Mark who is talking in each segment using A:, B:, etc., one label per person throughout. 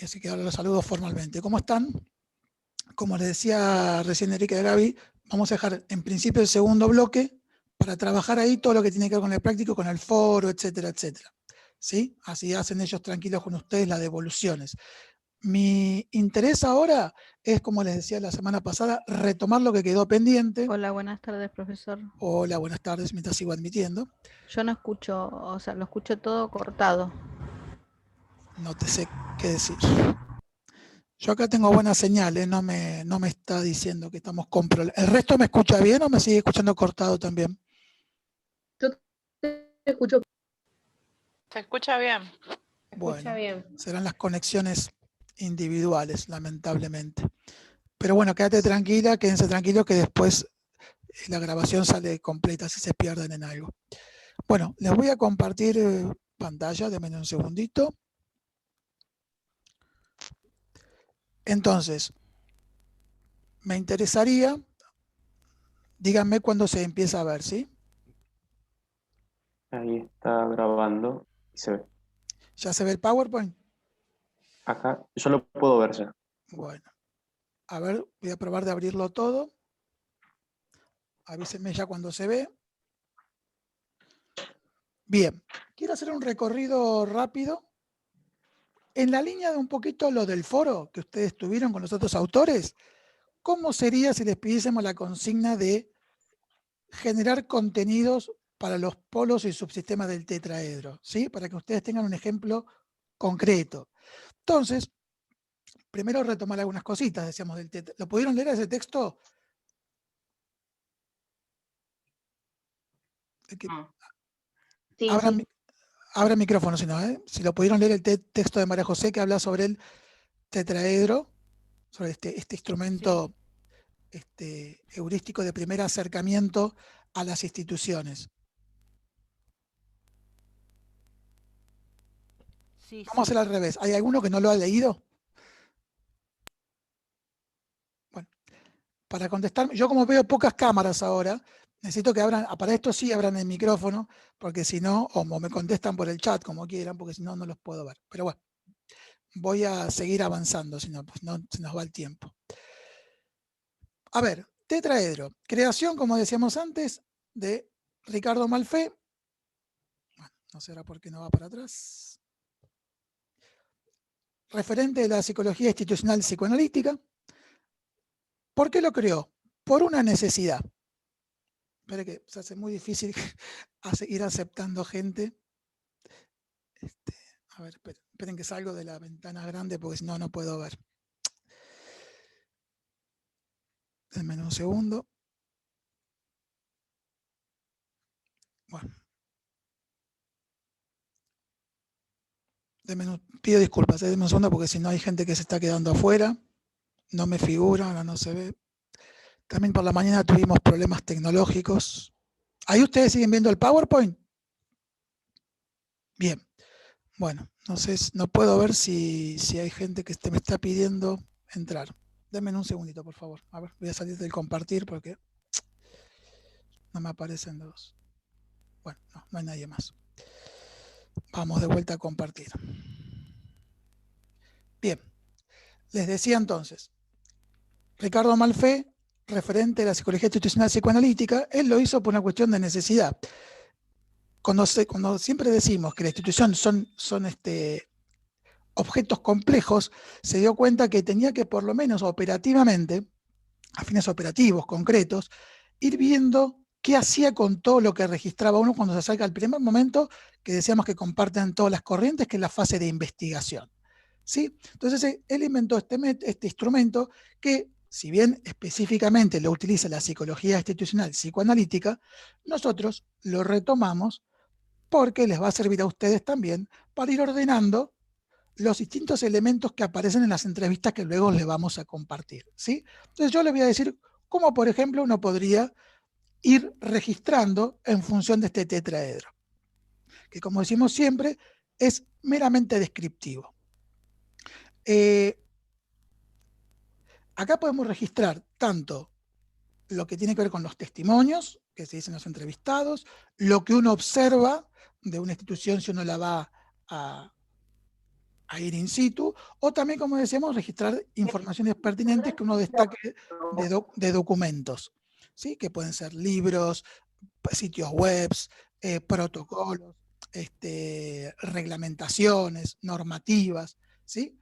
A: Así que ahora los saludo formalmente. ¿Cómo están? Como les decía recién Enrique de Gaby, vamos a dejar en principio el segundo bloque para trabajar ahí todo lo que tiene que ver con el práctico, con el foro, etcétera, etcétera. ¿Sí? Así hacen ellos tranquilos con ustedes las devoluciones. Mi interés ahora es, como les decía la semana pasada, retomar lo que quedó pendiente.
B: Hola, buenas tardes, profesor.
A: Hola, buenas tardes, mientras sigo admitiendo.
B: Yo no escucho, o sea, lo escucho todo cortado.
A: No te sé qué decir. Yo acá tengo buena señal, no me está diciendo que estamos con problemas. ¿El resto me escucha bien o me sigue escuchando cortado también?
C: Yo te escucho.
D: Se escucha bien.
A: Bueno,
C: bien.
A: serán las conexiones individuales, lamentablemente. Pero bueno, quédate tranquila, quédense tranquilos que después la grabación sale completa si se pierden en algo. Bueno, les voy a compartir pantalla, denme un segundito. Entonces, me interesaría, díganme cuándo se empieza a ver, ¿sí?
E: Ahí está grabando y se ve.
A: ¿Ya se ve el PowerPoint?
E: Acá yo lo puedo ver ya.
A: Bueno, a ver, voy a probar de abrirlo todo. Avísenme ya cuando se ve. Bien, quiero hacer un recorrido rápido en la línea de un poquito lo del foro que ustedes tuvieron con los otros autores. ¿Cómo sería si les pidiésemos la consigna de generar contenidos para los polos y subsistemas del tetraedro? ¿Sí? Para que ustedes tengan un ejemplo concreto. Entonces, primero retomar algunas cositas, decíamos del tetraedro. ¿Lo pudieron leer ese texto?
C: Sí,
A: Abran,
C: sí.
A: abran micrófono, si no, si lo pudieron leer el texto de María José que habla sobre el tetraedro, sobre este instrumento heurístico de primer acercamiento a las instituciones.
B: Sí,
A: Vamos a hacer al revés. ¿Hay alguno que no lo ha leído? Bueno, para contestar, yo como veo pocas cámaras ahora, necesito que abran, para esto sí abran el micrófono, porque si no, o me contestan por el chat como quieran, porque si no, no los puedo ver. Pero bueno, voy a seguir avanzando, si no, pues no se nos va el tiempo. A ver, tetraedro. Creación, como decíamos antes, de Ricardo Malfé. Bueno, no sé ahora por qué no va para atrás. Referente de la psicología institucional psicoanalítica. ¿Por qué lo creó? Por una necesidad. Espera que se hace muy difícil ir aceptando gente. A ver, esperen que salgo de la ventana grande porque si no, no puedo ver. Denme un segundo. Bueno. Pido disculpas, denme un segundo porque si no hay gente que se está quedando afuera. No me figura, ahora no se ve. También por la mañana tuvimos problemas tecnológicos. ¿Ahí ustedes siguen viendo el PowerPoint? Bien. Bueno, entonces no puedo ver si hay gente que me está pidiendo entrar. Denme un segundito, por favor. A ver, voy a salir del compartir porque no me aparecen los... Bueno, no hay nadie más. Vamos de vuelta a compartir. Bien. Les decía entonces, Ricardo Malfé, referente de la psicología institucional psicoanalítica, él lo hizo por una cuestión de necesidad. Cuando siempre decimos que la institución son objetos complejos, se dio cuenta que tenía que por lo menos operativamente, a fines operativos, concretos, ir viendo qué hacía con todo lo que registraba uno cuando se acerca al primer momento que decíamos que comparten todas las corrientes, que es la fase de investigación. ¿Sí? Entonces él inventó este instrumento que, si bien específicamente lo utiliza la psicología institucional psicoanalítica, nosotros lo retomamos porque les va a servir a ustedes también para ir ordenando los distintos elementos que aparecen en las entrevistas que luego les vamos a compartir. ¿Sí? Entonces yo les voy a decir cómo, por ejemplo, uno podría ir registrando en función de este tetraedro, que como decimos siempre, es meramente descriptivo. Acá podemos registrar tanto lo que tiene que ver con los testimonios que se dicen los entrevistados, lo que uno observa de una institución si uno la va a a ir in situ, o también, como decíamos, registrar informaciones pertinentes que uno destaque de documentos, ¿sí? Que pueden ser libros, sitios web, protocolos, reglamentaciones, normativas, ¿sí?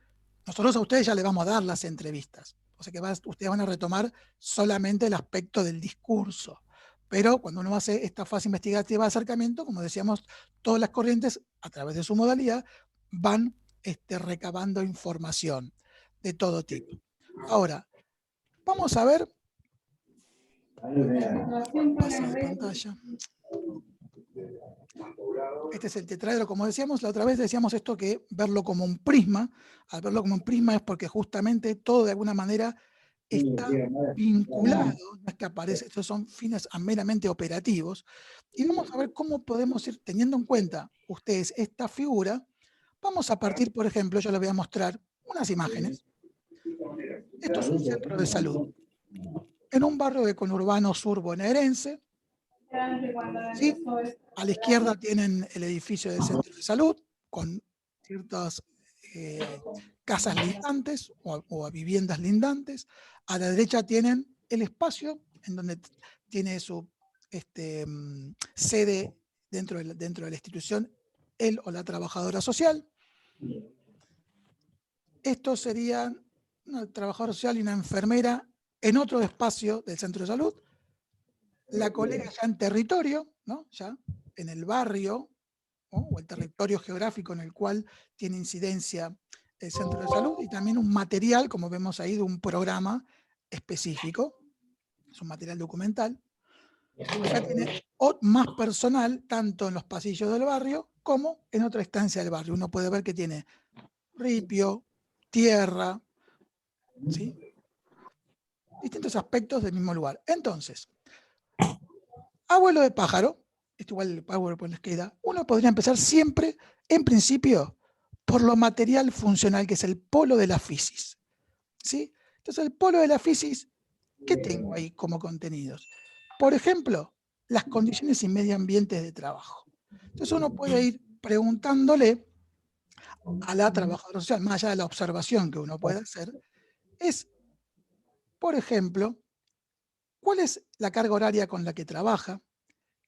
A: Nosotros a ustedes ya les vamos a dar las entrevistas, o sea que ustedes van a retomar solamente el aspecto del discurso, pero cuando uno hace esta fase investigativa de acercamiento, como decíamos, todas las corrientes, a través de su modalidad, van recabando información de todo tipo. Ahora, vamos a ver, pase de pantalla. Este es el tetraedro, como decíamos la otra vez, decíamos esto que verlo como un prisma. Al verlo como un prisma es porque justamente todo de alguna manera está vinculado, no es que aparece, estos son fines meramente operativos. Y vamos a ver cómo podemos ir teniendo en cuenta ustedes esta figura. Vamos a partir, por ejemplo, yo les voy a mostrar unas imágenes. Esto es un centro de salud en un barrio de conurbano sur bonaerense. ¿Sí? A la izquierda tienen el edificio del centro de salud con ciertas casas lindantes o viviendas lindantes. A la derecha tienen el espacio en donde tiene su sede dentro de la institución él o la trabajadora social. Esto sería una trabajadora social y una enfermera en otro espacio del centro de salud. La colega ya en territorio, ¿no? Ya en el barrio, ¿no? O el territorio geográfico en el cual tiene incidencia el centro de salud, y también un material, como vemos ahí, de un programa específico. Es un material documental. Ya tiene más personal, tanto en los pasillos del barrio como en otra estancia del barrio. Uno puede ver que tiene ripio, tierra, ¿sí? Distintos aspectos del mismo lugar. Entonces, abuelo de pájaro, esto igual el PowerPoint les queda, uno podría empezar siempre, en principio, por lo material funcional, que es el polo de la fisis, ¿sí? Entonces, el polo de la fisis, ¿qué tengo ahí como contenidos? Por ejemplo, las condiciones y medio ambiente de trabajo. Entonces, uno puede ir preguntándole a la trabajadora social, más allá de la observación que uno puede hacer, es, por ejemplo, ¿cuál es la carga horaria con la que trabaja?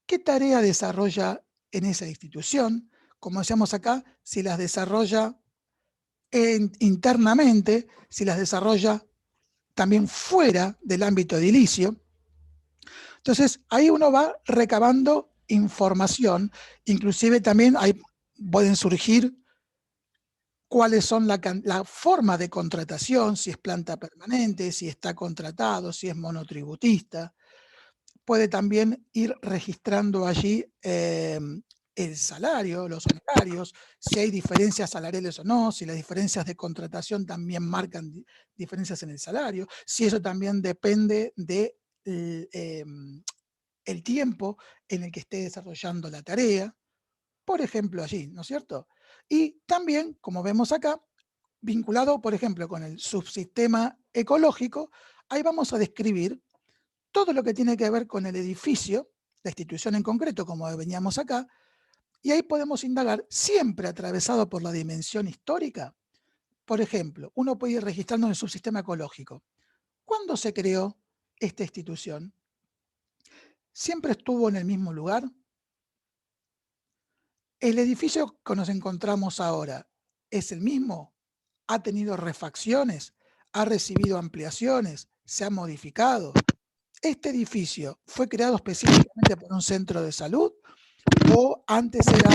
A: ¿Qué tarea desarrolla en esa institución? Como decíamos acá, si las desarrolla internamente, si las desarrolla también fuera del ámbito edilicio. Entonces, ahí uno va recabando información, inclusive también pueden surgir cuáles son la forma de contratación, si es planta permanente, si está contratado, si es monotributista. Puede también ir registrando allí el salario, los honorarios, si hay diferencias salariales o no, si las diferencias de contratación también marcan diferencias en el salario, si eso también depende de el tiempo en el que esté desarrollando la tarea, por ejemplo allí, ¿no es cierto? Y también, como vemos acá, vinculado, por ejemplo, con el subsistema ecológico, ahí vamos a describir todo lo que tiene que ver con el edificio, la institución en concreto, como veníamos acá, y ahí podemos indagar, siempre atravesado por la dimensión histórica. Por ejemplo, uno puede ir registrando en el subsistema ecológico. ¿Cuándo se creó esta institución? ¿Siempre estuvo en el mismo lugar? ¿El edificio que nos encontramos ahora es el mismo? ¿Ha tenido refacciones? ¿Ha recibido ampliaciones? ¿Se ha modificado? ¿Este edificio fue creado específicamente por un centro de salud o antes era...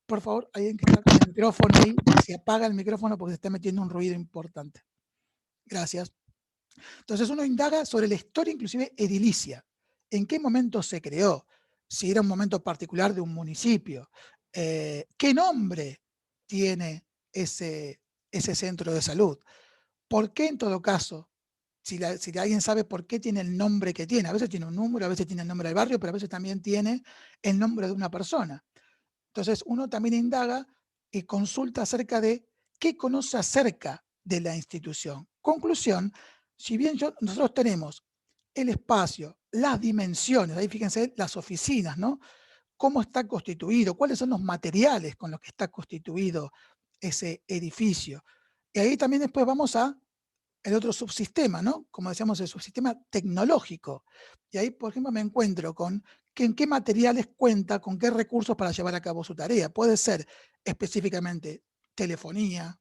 A: Por favor, alguien que está con el micrófono ahí, se apaga el micrófono porque se está metiendo un ruido importante. Gracias. Entonces uno indaga sobre la historia inclusive edilicia. ¿En qué momento se creó? Si era un momento particular de un municipio. ¿Qué nombre tiene ese centro de salud? ¿Por qué en todo caso? Si alguien sabe por qué tiene el nombre que tiene, a veces tiene un número, a veces tiene el nombre del barrio, pero a veces también tiene el nombre de una persona. Entonces uno también indaga y consulta acerca de qué conoce acerca de la institución. Conclusión, si bien nosotros tenemos el espacio, las dimensiones, ahí fíjense las oficinas, ¿no? Cómo está constituido, cuáles son los materiales con los que está constituido ese edificio. Y ahí también después vamos a el otro subsistema, ¿no? Como decíamos, el subsistema tecnológico. Y ahí, por ejemplo, me encuentro con en qué materiales cuenta, con qué recursos para llevar a cabo su tarea. Puede ser específicamente telefonía,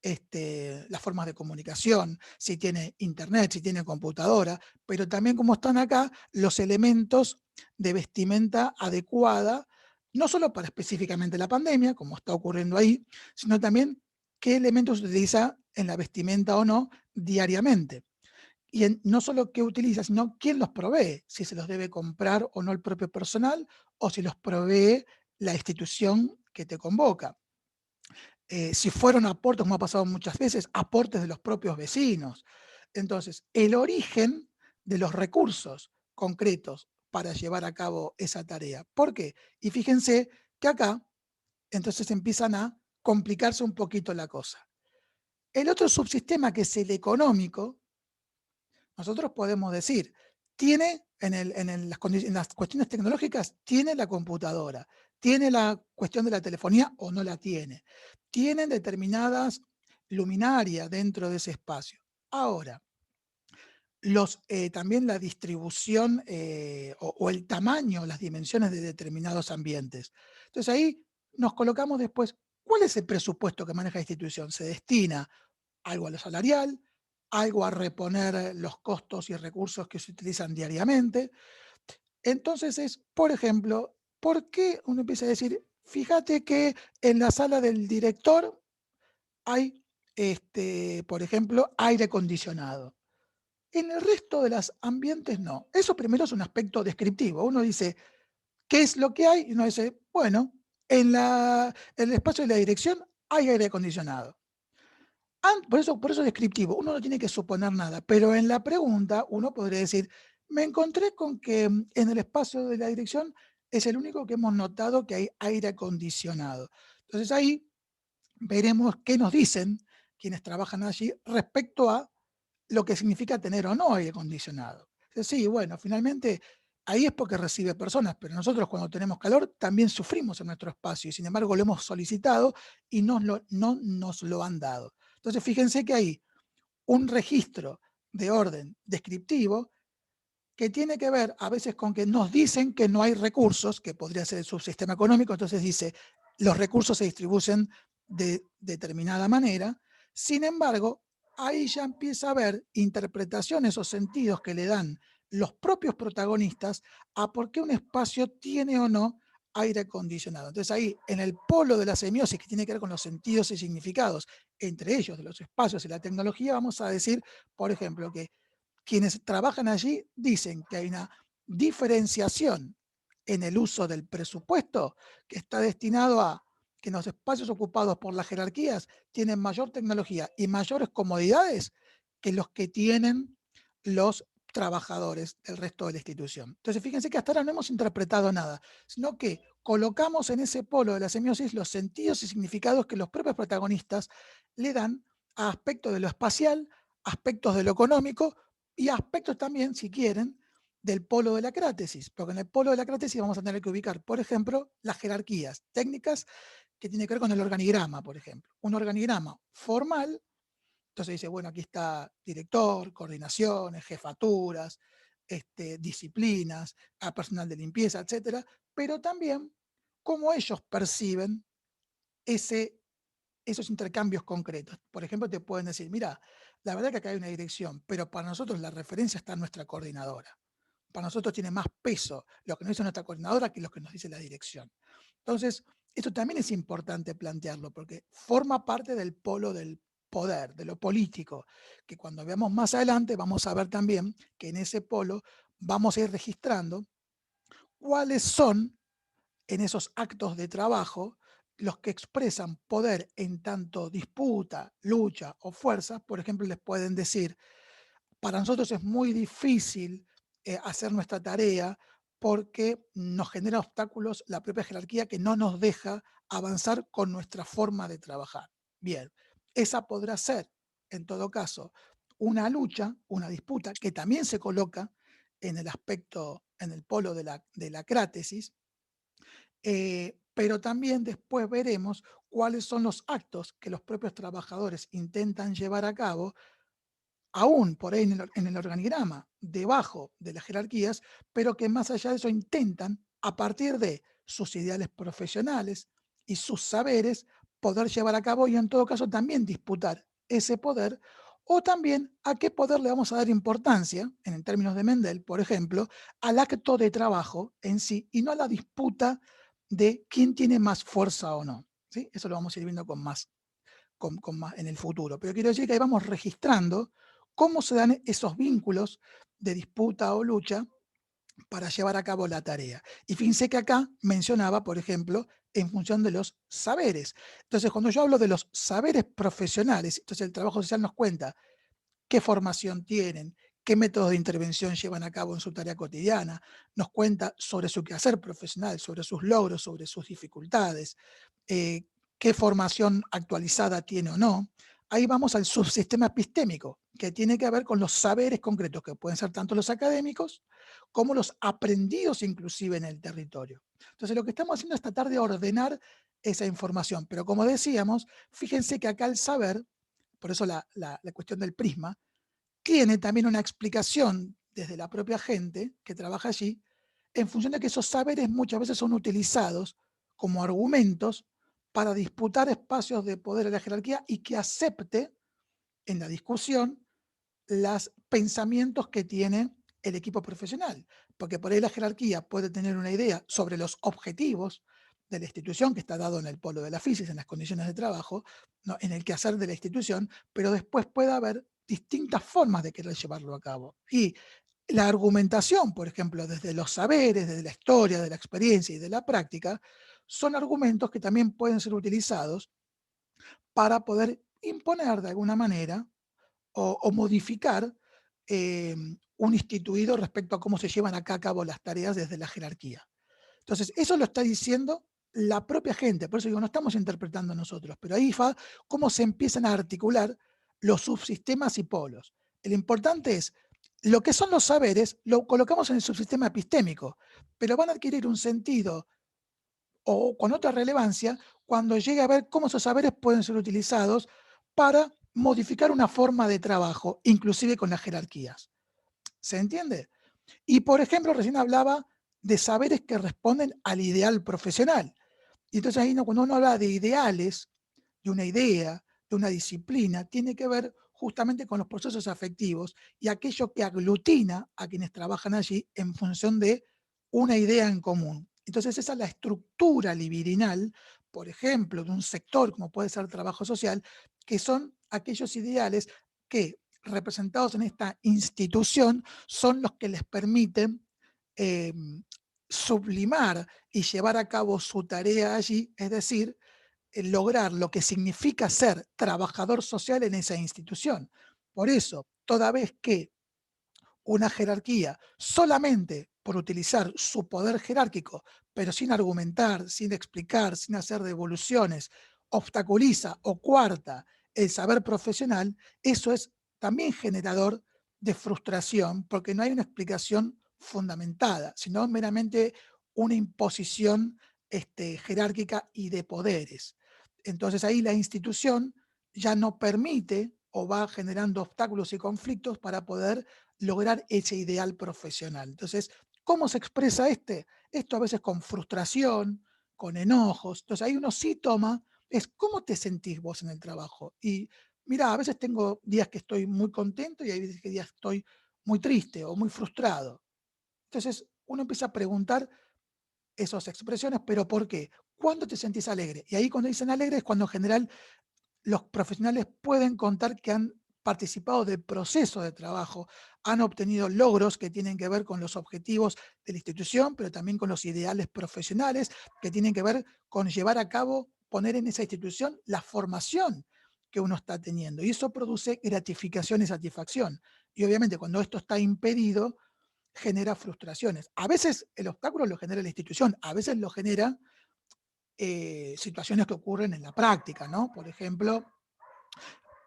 A: las formas de comunicación, si tiene internet, si tiene computadora, pero también como están acá los elementos de vestimenta adecuada, no solo para específicamente la pandemia, como está ocurriendo ahí, sino también qué elementos se utiliza en la vestimenta o no diariamente. Y no solo qué utiliza, sino quién los provee, si se los debe comprar o no el propio personal, o si los provee la institución que te convoca. Si fueron aportes, como ha pasado muchas veces, aportes de los propios vecinos. Entonces, el origen de los recursos concretos para llevar a cabo esa tarea. ¿Por qué? Y fíjense que acá, entonces empiezan a complicarse un poquito la cosa. El otro subsistema, que es el económico, nosotros podemos decir, tiene en las cuestiones tecnológicas, tiene la computadora, tiene la cuestión de la telefonía o no la tiene, tienen determinadas luminarias dentro de ese espacio. Ahora, también la distribución o el tamaño, las dimensiones de determinados ambientes. Entonces ahí nos colocamos después, ¿cuál es el presupuesto que maneja la institución? ¿Se destina algo a lo salarial, algo a reponer los costos y recursos que se utilizan diariamente? Entonces es, por ejemplo, ¿por qué uno empieza a decir, fíjate que en la sala del director hay, por ejemplo, aire acondicionado? En el resto de los ambientes no. Eso primero es un aspecto descriptivo. Uno dice, ¿qué es lo que hay? Y uno dice, bueno, en el espacio de la dirección hay aire acondicionado. Por eso es descriptivo, uno no tiene que suponer nada, pero en la pregunta uno podría decir, me encontré con que en el espacio de la dirección es el único que hemos notado que hay aire acondicionado. Entonces ahí veremos qué nos dicen quienes trabajan allí respecto a lo que significa tener o no aire acondicionado. Sí, bueno, finalmente ahí es porque recibe personas, pero nosotros cuando tenemos calor también sufrimos en nuestro espacio y sin embargo lo hemos solicitado y no nos lo han dado. Entonces fíjense que hay un registro de orden descriptivo que tiene que ver a veces con que nos dicen que no hay recursos, que podría ser el subsistema económico, entonces dice, los recursos se distribuyen de determinada manera, sin embargo, ahí ya empieza a haber interpretaciones o sentidos que le dan los propios protagonistas a por qué un espacio tiene o no aire acondicionado. Entonces ahí, en el polo de la semiosis, que tiene que ver con los sentidos y significados, entre ellos de los espacios y la tecnología, vamos a decir, por ejemplo, que quienes trabajan allí dicen que hay una diferenciación en el uso del presupuesto que está destinado a que los espacios ocupados por las jerarquías tienen mayor tecnología y mayores comodidades que los que tienen los trabajadores del resto de la institución. Entonces, fíjense que hasta ahora no hemos interpretado nada, sino que colocamos en ese polo de la semiosis los sentidos y significados que los propios protagonistas le dan a aspectos de lo espacial, aspectos de lo económico y aspectos también, si quieren, del polo de la crátesis, porque en el polo de la crátesis vamos a tener que ubicar, por ejemplo, las jerarquías técnicas que tienen que ver con el organigrama, por ejemplo. Un organigrama formal, entonces dice, bueno, aquí está director, coordinaciones, jefaturas, disciplinas, a personal de limpieza, etcétera, pero también cómo ellos perciben esos intercambios concretos. Por ejemplo, te pueden decir, mira, la verdad que acá hay una dirección, pero para nosotros la referencia está en nuestra coordinadora. Para nosotros tiene más peso lo que nos dice nuestra coordinadora que lo que nos dice la dirección. Entonces, esto también es importante plantearlo porque forma parte del polo del poder, de lo político, que cuando veamos más adelante vamos a ver también que en ese polo vamos a ir registrando cuáles son en esos actos de trabajo los que expresan poder en tanto disputa, lucha o fuerza. Por ejemplo, les pueden decir, para nosotros es muy difícil hacer nuestra tarea porque nos genera obstáculos la propia jerarquía que no nos deja avanzar con nuestra forma de trabajar. Bien, esa podrá ser, en todo caso, una lucha, una disputa que también se coloca en el aspecto, en el polo de la crátesis, pero también después veremos cuáles son los actos que los propios trabajadores intentan llevar a cabo, aún por ahí en el organigrama, debajo de las jerarquías, pero que más allá de eso intentan, a partir de sus ideales profesionales y sus saberes, poder llevar a cabo y en todo caso también disputar ese poder, o también a qué poder le vamos a dar importancia, en términos de Mendel, por ejemplo, al acto de trabajo en sí y no a la disputa de quién tiene más fuerza o no. ¿Sí? Eso lo vamos a ir viendo con más en el futuro. Pero quiero decir que ahí vamos registrando cómo se dan esos vínculos de disputa o lucha para llevar a cabo la tarea. Y fíjense que acá mencionaba, por ejemplo, en función de los saberes. Entonces, cuando yo hablo de los saberes profesionales, entonces el trabajo social nos cuenta qué formación tienen, qué métodos de intervención llevan a cabo en su tarea cotidiana, nos cuenta sobre su quehacer profesional, sobre sus logros, sobre sus dificultades, qué formación actualizada tiene o no. Ahí vamos al subsistema epistémico, que tiene que ver con los saberes concretos, que pueden ser tanto los académicos como los aprendidos inclusive en el territorio. Entonces lo que estamos haciendo es tratar de ordenar esa información, pero como decíamos, fíjense que acá el saber, por eso la cuestión del prisma, tiene también una explicación desde la propia gente que trabaja allí, en función de que esos saberes muchas veces son utilizados como argumentos para disputar espacios de poder en la jerarquía y que acepte en la discusión los pensamientos que tiene el equipo profesional, porque por ahí la jerarquía puede tener una idea sobre los objetivos de la institución, que está dado en el polo de la física, en las condiciones de trabajo, ¿no? En el quehacer de la institución, pero después puede haber distintas formas de querer llevarlo a cabo. Y la argumentación, por ejemplo, desde los saberes, desde la historia, de la experiencia y de la práctica, son argumentos que también pueden ser utilizados para poder imponer de alguna manera o modificar un instituido respecto a cómo se llevan acá a cabo las tareas desde la jerarquía. Entonces, eso lo está diciendo la propia gente, por eso digo, no estamos interpretando nosotros, pero ahí va cómo se empiezan a articular los subsistemas y polos. Lo importante es, lo que son los saberes, lo colocamos en el subsistema epistémico, pero van a adquirir un sentido o con otra relevancia cuando llegue a ver cómo esos saberes pueden ser utilizados para modificar una forma de trabajo, inclusive con las jerarquías. ¿Se entiende? Y, por ejemplo, recién hablaba de saberes que responden al ideal profesional. Y entonces ahí cuando uno habla de ideales, de una idea, de una disciplina, tiene que ver justamente con los procesos afectivos y aquello que aglutina a quienes trabajan allí en función de una idea en común. Entonces esa es la estructura libidinal, por ejemplo, de un sector como puede ser el trabajo social, que son aquellos ideales que, representados en esta institución, son los que les permiten sublimar y llevar a cabo su tarea allí, es decir, lograr lo que significa ser trabajador social en esa institución. Por eso, toda vez que una jerarquía, solamente por utilizar su poder jerárquico, pero sin argumentar, sin explicar, sin hacer devoluciones, obstaculiza o coarta el saber profesional, eso es también generador de frustración, porque no hay una explicación fundamentada, sino meramente una imposición jerárquica y de poderes. Entonces ahí la institución ya no permite o va generando obstáculos y conflictos para poder lograr ese ideal profesional. Entonces, ¿cómo se expresa esto? A veces con frustración, con enojos. Entonces ahí uno sí toma, es cómo te sentís vos en el trabajo. Y mira, a veces tengo días que estoy muy contento y hay veces que días estoy muy triste o muy frustrado. Entonces uno empieza a preguntar esas expresiones, pero ¿por qué? ¿Cuándo te sentís alegre? Y ahí cuando dicen alegre es cuando en general los profesionales pueden contar que han participado del proceso de trabajo, han obtenido logros que tienen que ver con los objetivos de la institución, pero también con los ideales profesionales, que tienen que ver con llevar a cabo, poner en esa institución la formación que uno está teniendo. Y eso produce gratificación y satisfacción. Y obviamente cuando esto está impedido, genera frustraciones. A veces el obstáculo lo genera la institución, a veces lo genera situaciones que ocurren en la práctica, ¿no? Por ejemplo,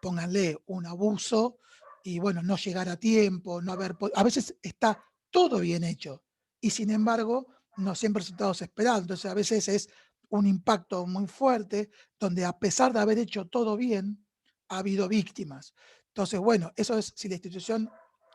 A: pónganle un abuso y bueno, no llegar a tiempo, no haber a veces está todo bien hecho y sin embargo no siempre resultados esperados. Entonces a veces es un impacto muy fuerte, donde a pesar de haber hecho todo bien, ha habido víctimas. Entonces, bueno, eso es, si la institución,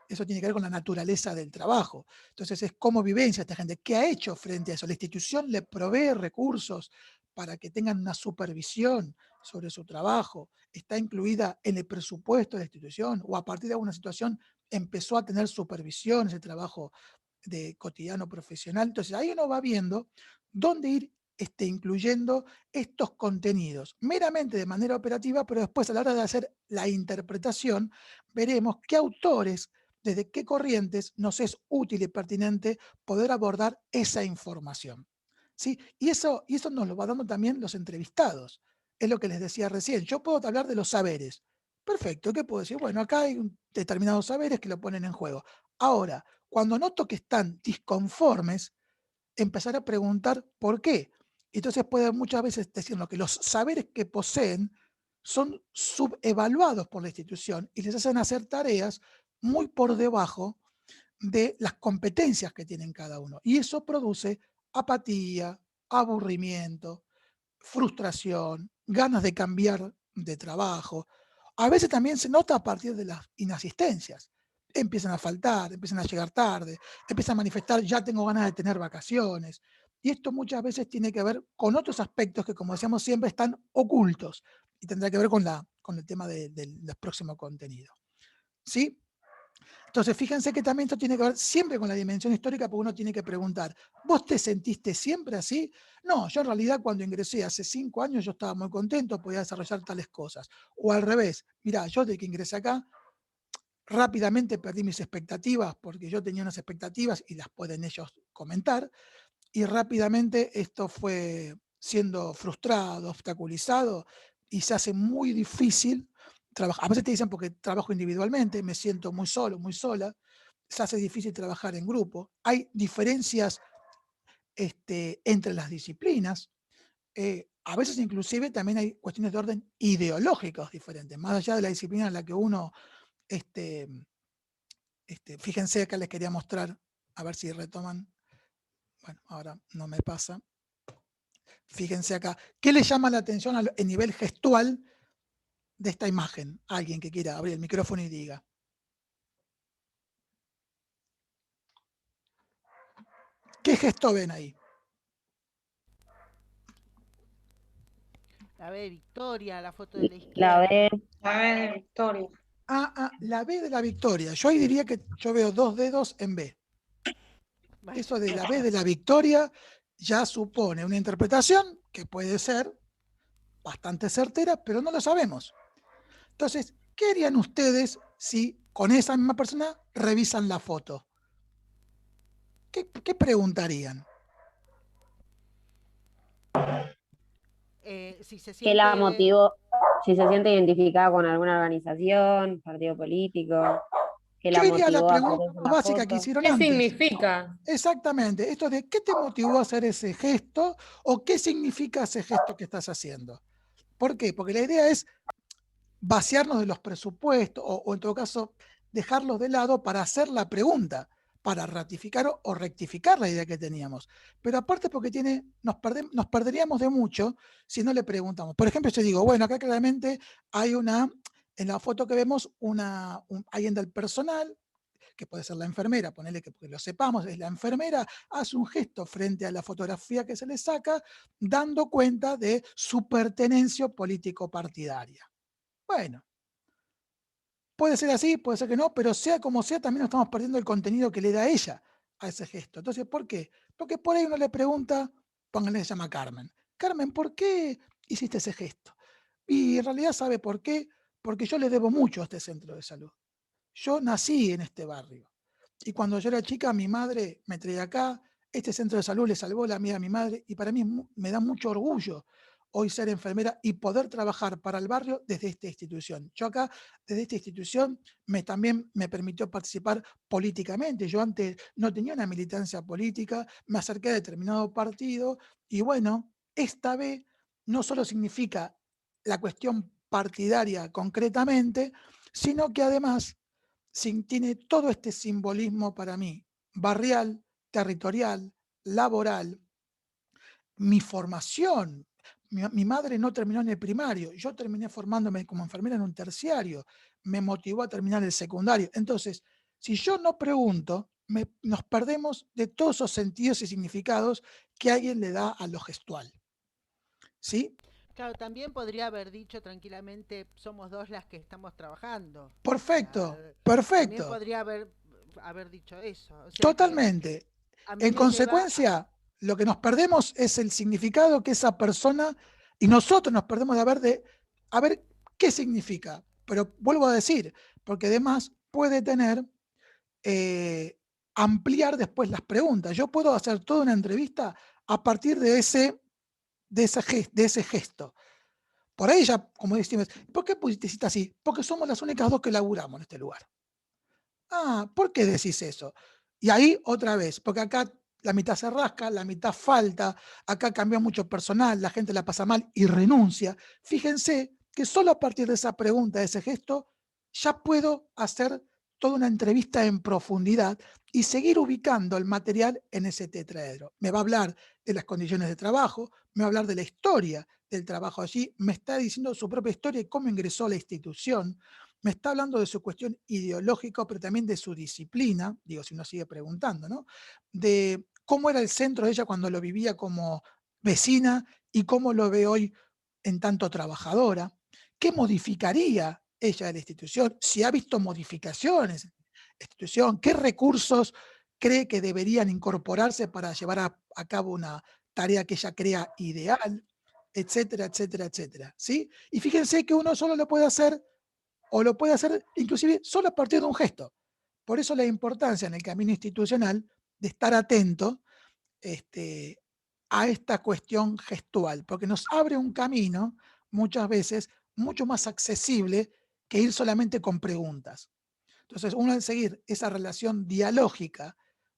A: eso tiene que ver con la naturaleza del trabajo. Entonces, es cómo vivencia esta gente, qué ha hecho frente a eso. La institución le provee recursos para que tengan una supervisión sobre su trabajo, está incluida en el presupuesto de la institución, o a partir de alguna situación empezó a tener supervisión ese trabajo de cotidiano profesional. Entonces ahí uno va viendo dónde ir incluyendo estos contenidos, meramente de manera operativa, pero después a la hora de hacer la interpretación, veremos qué autores, desde qué corrientes nos es útil y pertinente poder abordar esa información. ¿Sí? Y eso nos lo va dando también los entrevistados. Es lo que les decía recién. Yo puedo hablar de los saberes. Perfecto, ¿qué puedo decir? Bueno, acá hay determinados saberes que lo ponen en juego. Ahora, cuando noto que están disconformes, empezar a preguntar por qué. Entonces puede muchas veces decirnos que los saberes que poseen son subevaluados por la institución y les hacen hacer tareas muy por debajo de las competencias que tienen cada uno. Y eso produce apatía, aburrimiento, frustración, ganas de cambiar de trabajo. A veces también se nota a partir de las inasistencias. Empiezan a faltar, empiezan a llegar tarde, empiezan a manifestar, ya tengo ganas de tener vacaciones. Y esto muchas veces tiene que ver con otros aspectos que, como decíamos siempre, están ocultos y tendrá que ver con el tema del próximo contenido. ¿Sí? Entonces, fíjense que también esto tiene que ver siempre con la dimensión histórica, porque uno tiene que preguntar, ¿vos te sentiste siempre así? No, yo en realidad cuando ingresé hace 5 años yo estaba muy contento, podía desarrollar tales cosas. O al revés, mirá, yo desde que ingresé acá, rápidamente perdí mis expectativas, porque yo tenía unas expectativas y las pueden ellos comentar, y rápidamente esto fue siendo frustrado, obstaculizado, y se hace muy difícil trabajar. A veces te dicen porque trabajo individualmente, me siento muy solo, muy sola, se hace difícil trabajar en grupo. Hay diferencias entre las disciplinas. A veces inclusive también hay cuestiones de orden ideológicos diferentes, más allá de la disciplina en la que uno, fíjense acá les quería mostrar, a ver si retoman. Bueno, ahora no me pasa. Fíjense acá. ¿Qué le llama la atención a nivel gestual de esta imagen? Alguien que quiera abrir el micrófono y diga. ¿Qué gesto ven ahí?
F: La B de Victoria, la foto de la
G: La
F: izquierda.
G: B.
C: La B de Victoria.
A: La B de la victoria. Yo ahí diría que yo veo 2 dedos en B.
F: Bueno,
A: Eso de la B de la victoria ya supone una interpretación que puede ser bastante certera, pero no lo sabemos. Entonces, ¿qué harían ustedes si con esa misma persona revisan la foto? ¿Qué preguntarían?
F: si se
G: ¿Qué la
F: siente
G: motivó? Si se siente identificada con alguna organización, partido político, ¿qué
A: Yo
G: la
A: iría a la
G: motivó a hacer
A: pregunta
G: eso en
A: más
G: la
A: básica que
G: foto?
A: hicieron
C: ¿Qué
A: antes.
C: significa?
A: Exactamente. Esto de ¿qué te motivó a hacer ese gesto? ¿O qué significa ese gesto que estás haciendo? ¿Por qué? Porque la idea es vaciarnos de los presupuestos o en todo caso dejarlos de lado para hacer la pregunta, para ratificar o rectificar la idea que teníamos. Pero aparte porque nos perderíamos de mucho si no le preguntamos. Por ejemplo, yo digo, bueno, acá claramente hay en la foto que vemos, alguien del personal, que puede ser la enfermera, ponerle que lo sepamos, es la enfermera, hace un gesto frente a la fotografía que se le saca, dando cuenta de su pertenencia político-partidaria. Bueno, puede ser así, puede ser que no, pero sea como sea, también estamos perdiendo el contenido que le da ella a ese gesto. Entonces, ¿por qué? Porque por ahí uno le pregunta, pónganle, se llama Carmen. Carmen, ¿por qué hiciste ese gesto? Y en realidad sabe por qué, porque yo le debo mucho a este centro de salud. Yo nací en este barrio. Y cuando yo era chica, mi madre me traía acá, este centro de salud le salvó la vida a mi madre, y para mí me da mucho orgullo hoy ser enfermera y poder trabajar para el barrio desde esta institución. Yo acá, desde esta institución, también me permitió participar políticamente. Yo antes no tenía una militancia política, me acerqué a determinado partido, y bueno, esta vez no solo significa la cuestión partidaria concretamente, sino que además tiene todo este simbolismo para mí, barrial, territorial, laboral, mi formación. Mi madre no terminó en el primario, yo terminé formándome como enfermera en un terciario, me motivó a terminar el secundario. Entonces, si yo no pregunto, nos perdemos de todos esos sentidos y significados que alguien le da a lo gestual. ¿Sí?
F: Claro, también podría haber dicho tranquilamente, somos dos las que estamos trabajando.
A: Perfecto,
F: También
A: perfecto,
F: podría haber dicho eso. O sea que
A: totalmente.
F: a mí
A: En
F: me lleva
A: consecuencia, lo que nos perdemos es el significado que esa persona, y nosotros nos perdemos de a ver qué significa. Pero vuelvo a decir, porque además puede tener, ampliar después las preguntas. Yo puedo hacer toda una entrevista a partir de ese gesto. Por ahí ya, como decimos, ¿por qué pusiste cita así? Porque somos las únicas dos que laburamos en este lugar. Ah, ¿por qué decís eso? Y ahí otra vez, porque acá la mitad se rasca, la mitad falta, acá cambió mucho personal, la gente la pasa mal y renuncia. Fíjense que solo a partir de esa pregunta, de ese gesto, ya puedo hacer toda una entrevista en profundidad y seguir ubicando el material en ese tetraedro. Me va a hablar de las condiciones de trabajo, me va a hablar de la historia del trabajo allí, me está diciendo su propia historia y cómo ingresó a la institución, me está hablando de su cuestión ideológica, pero también de su disciplina, digo, si uno sigue preguntando, ¿no? De cómo era el centro de ella cuando lo vivía como vecina y cómo lo ve hoy en tanto trabajadora. ¿Qué modificaría ella de la institución? Si ha visto modificaciones en la institución, ¿qué recursos cree que deberían incorporarse para llevar a cabo una tarea que ella crea ideal? Etcétera, etcétera, etcétera. ¿Sí? Y fíjense que uno solo lo puede hacer, o lo puede hacer inclusive solo a partir de un gesto. Por eso la importancia en el camino institucional de estar atento a esta cuestión gestual, porque nos abre un camino muchas veces mucho más accesible que ir solamente con preguntas. Entonces, uno al seguir esa relación dialógica,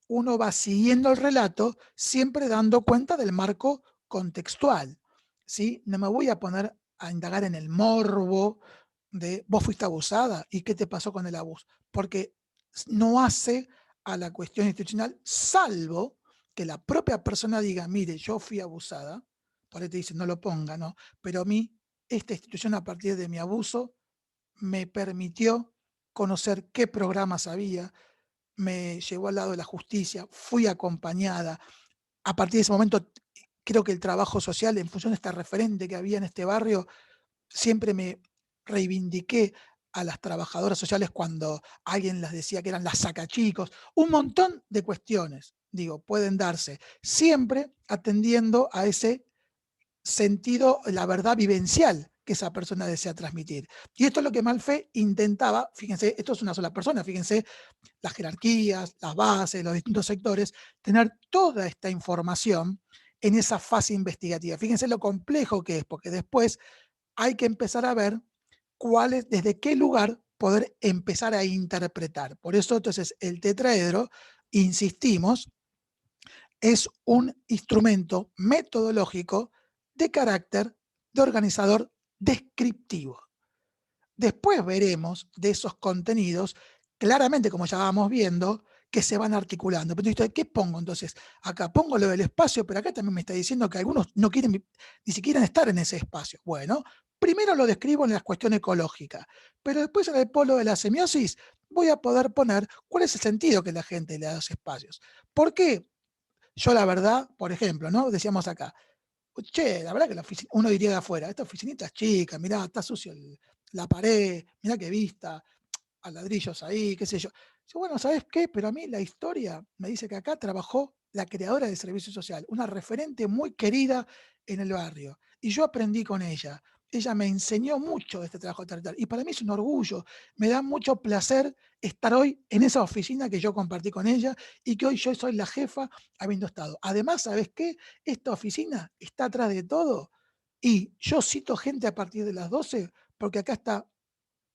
A: uno va siguiendo el relato siempre dando cuenta del marco contextual, ¿sí? No me voy a poner a indagar en el morbo de vos fuiste abusada y qué te pasó con el abuso, porque no hace a la cuestión institucional, salvo que la propia persona diga, mire, yo fui abusada, por ahí te dicen, no lo ponga, ¿no? Pero a mí, esta institución a partir de mi abuso me permitió conocer qué programas había, me llevó al lado de la justicia, fui acompañada. A partir de ese momento, creo que el trabajo social, en función de esta referente que había en este barrio, siempre me reivindiqué a las trabajadoras sociales cuando alguien las decía que eran las sacachicos. Un montón de cuestiones, digo, pueden darse, siempre atendiendo a ese sentido, la verdad vivencial que esa persona desea transmitir. Y esto es lo que Malfe intentaba, fíjense, esto es una sola persona, fíjense las jerarquías, las bases, los distintos sectores, tener toda esta información en esa fase investigativa. Fíjense lo complejo que es, porque después hay que empezar a ver desde qué lugar poder empezar a interpretar. Por eso entonces el tetraedro, insistimos, es un instrumento metodológico de carácter de organizador descriptivo. Después veremos de esos contenidos, claramente, como ya vamos viendo, que se van articulando. Pero ¿qué pongo entonces? Acá pongo lo del espacio, pero acá también me está diciendo que algunos no quieren ni siquiera estar en ese espacio. Bueno, primero lo describo en la cuestión ecológica, pero después en el polo de la semiosis voy a poder poner cuál es el sentido que la gente le da a los espacios. ¿Por qué? Yo la verdad, por ejemplo, ¿no? Decíamos acá, che, la verdad que la oficina, uno diría de afuera, esta oficinita es chica, mirá, está sucio la pared, mirá qué vista, a ladrillos ahí, qué sé yo. Yo, bueno, ¿sabes qué? Pero a mí la historia me dice que acá trabajó la creadora del servicio social, una referente muy querida en el barrio. Y yo aprendí con ella. Ella me enseñó mucho de este trabajo territorial. Y para mí es un orgullo. Me da mucho placer estar hoy en esa oficina que yo compartí con ella y que hoy yo soy la jefa habiendo estado. Además, ¿sabes qué? Esta oficina está atrás de todo. Y yo cito gente a partir de las 12 porque acá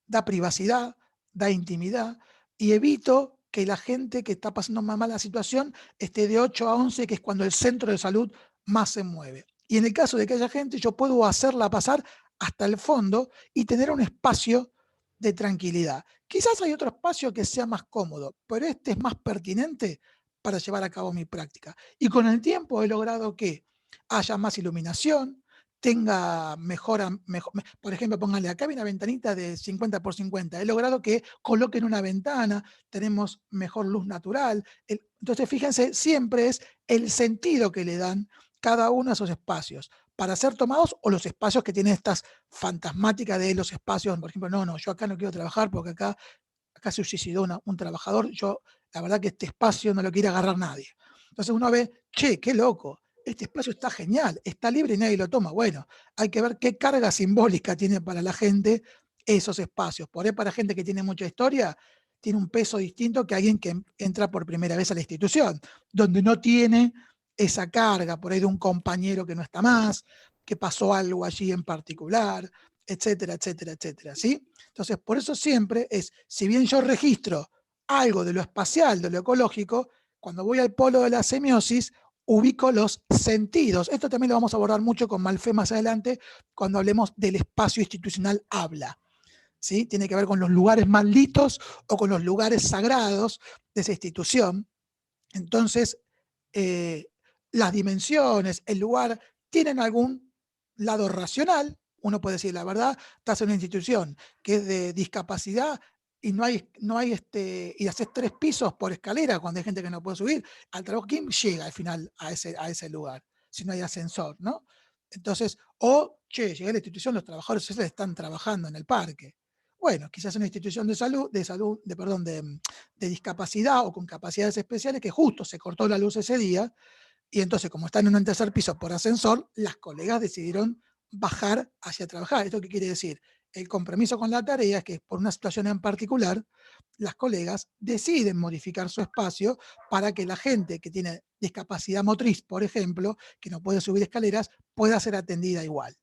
A: da privacidad, da intimidad y evito que la gente que está pasando una mala situación esté de 8 a 11, que es cuando el centro de salud más se mueve. Y en el caso de que haya gente, yo puedo hacerla pasar hasta el fondo y tener un espacio de tranquilidad. Quizás hay otro espacio que sea más cómodo, pero es más pertinente para llevar a cabo mi práctica. Y con el tiempo he logrado que haya más iluminación, tenga por ejemplo, pónganle acá hay una ventanita de 50 por 50, he logrado que coloquen una ventana, tenemos mejor luz natural. Entonces, fíjense, siempre es el sentido que le dan cada uno de esos espacios para ser tomados, o los espacios que tienen estas fantasmáticas de los espacios, por ejemplo, no, yo acá no quiero trabajar porque acá se suicidó un trabajador, yo la verdad que este espacio no lo quiere agarrar nadie. Entonces uno ve, che, qué loco, este espacio está genial, está libre y nadie lo toma. Bueno, hay que ver qué carga simbólica tiene para la gente esos espacios. Por ahí para gente que tiene mucha historia, tiene un peso distinto que alguien que entra por primera vez a la institución, donde no tiene esa carga, por ahí de un compañero que no está más, que pasó algo allí en particular, etcétera, etcétera, etcétera, ¿sí? Entonces, por eso siempre es, si bien yo registro algo de lo espacial, de lo ecológico, cuando voy al polo de la semiosis, ubico los sentidos. Esto también lo vamos a abordar mucho con Malfé más adelante, cuando hablemos del espacio institucional habla. ¿Sí? Tiene que ver con los lugares malditos o con los lugares sagrados de esa institución. Entonces, las dimensiones, el lugar, tienen algún lado racional. Uno puede decir, la verdad, estás en una institución que es de discapacidad y y haces 3 pisos por escalera cuando hay gente que no puede subir, al trabajo, ¿quién llega al final a ese lugar? Si no hay ascensor, ¿no? Entonces, llegué a la institución, los trabajadores sociales están trabajando en el parque. Bueno, quizás una institución de discapacidad o con capacidades especiales que justo se cortó la luz ese día, y entonces, como están en un tercer piso por ascensor, las colegas decidieron bajar hacia trabajar. ¿Esto qué quiere decir? El compromiso con la tarea es que por una situación en particular, las colegas deciden modificar su espacio para que la gente que tiene discapacidad motriz, por ejemplo, que no puede subir escaleras, pueda ser atendida igual.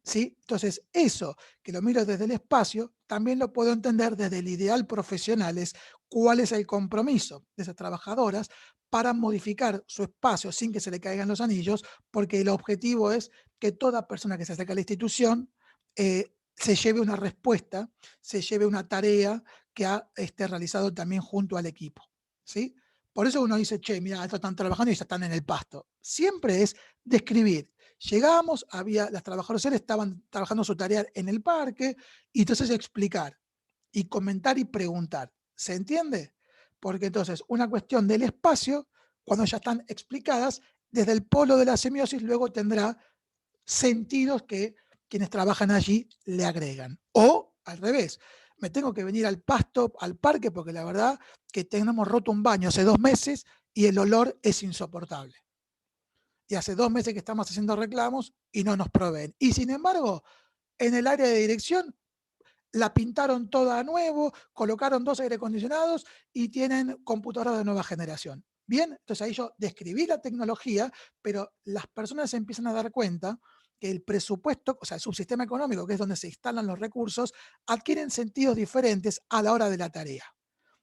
A: ¿Sí? Entonces, eso que lo miro desde el espacio, también lo puedo entender desde el ideal profesional, es cuál es el compromiso de esas trabajadoras para modificar su espacio sin que se le caigan los anillos, porque el objetivo es que toda persona que se acerca a la institución se lleve una respuesta, se lleve una tarea que ha realizado también junto al equipo. ¿Sí? Por eso uno dice, che, mira, estos están trabajando y ya están en el pasto. Siempre es describir. Llegamos, las trabajadoras sociales estaban trabajando su tarea en el parque, y entonces explicar y comentar y preguntar. ¿Se entiende? Porque entonces una cuestión del espacio, cuando ya están explicadas, desde el polo de la semiosis luego tendrá sentidos que quienes trabajan allí le agregan. O al revés, me tengo que venir al pasto, al parque, porque la verdad que tenemos roto un baño hace 2 meses y el olor es insoportable. Y hace 2 meses que estamos haciendo reclamos y no nos proveen. Y sin embargo, en el área de dirección la pintaron toda a nuevo, colocaron 2 aire acondicionados y tienen computadoras de nueva generación. Bien, entonces ahí yo describí la tecnología, pero las personas se empiezan a dar cuenta que el presupuesto, o sea, el subsistema económico, que es donde se instalan los recursos, adquieren sentidos diferentes a la hora de la tarea.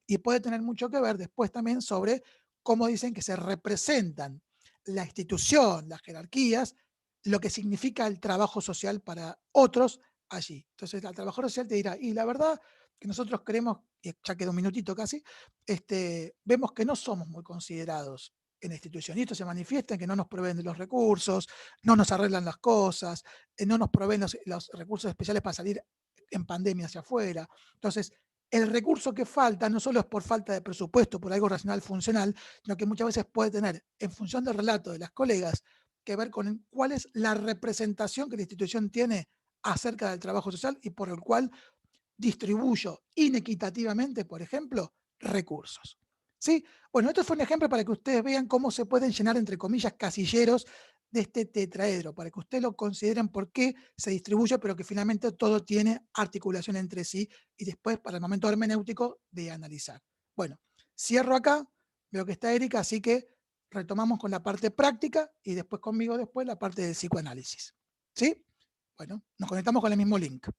A: Y puede tener mucho que ver después también sobre cómo dicen que se representan la institución, las jerarquías, lo que significa el trabajo social para otros allí. Entonces, el trabajador social te dirá, y la verdad que nosotros creemos, y ya queda un minutito casi, vemos que no somos muy considerados en la institución. Y esto se manifiesta en que no nos proveen de los recursos, no nos arreglan las cosas, no nos proveen los recursos especiales para salir en pandemia hacia afuera. Entonces, el recurso que falta no solo es por falta de presupuesto, por algo racional funcional, sino que muchas veces puede tener, en función del relato de las colegas, que ver con cuál es la representación que la institución tiene acerca del trabajo social y por el cual distribuyo inequitativamente, por ejemplo, recursos. ¿Sí? Bueno, esto fue un ejemplo para que ustedes vean cómo se pueden llenar, entre comillas, casilleros de este tetraedro, para que ustedes lo consideren por qué se distribuye, pero que finalmente todo tiene articulación entre sí, y después, para el momento hermenéutico, de analizar. Bueno, cierro acá, veo que está Erika, así que retomamos con la parte práctica y después conmigo la parte del psicoanálisis. ¿Sí? Bueno, nos conectamos con el mismo link.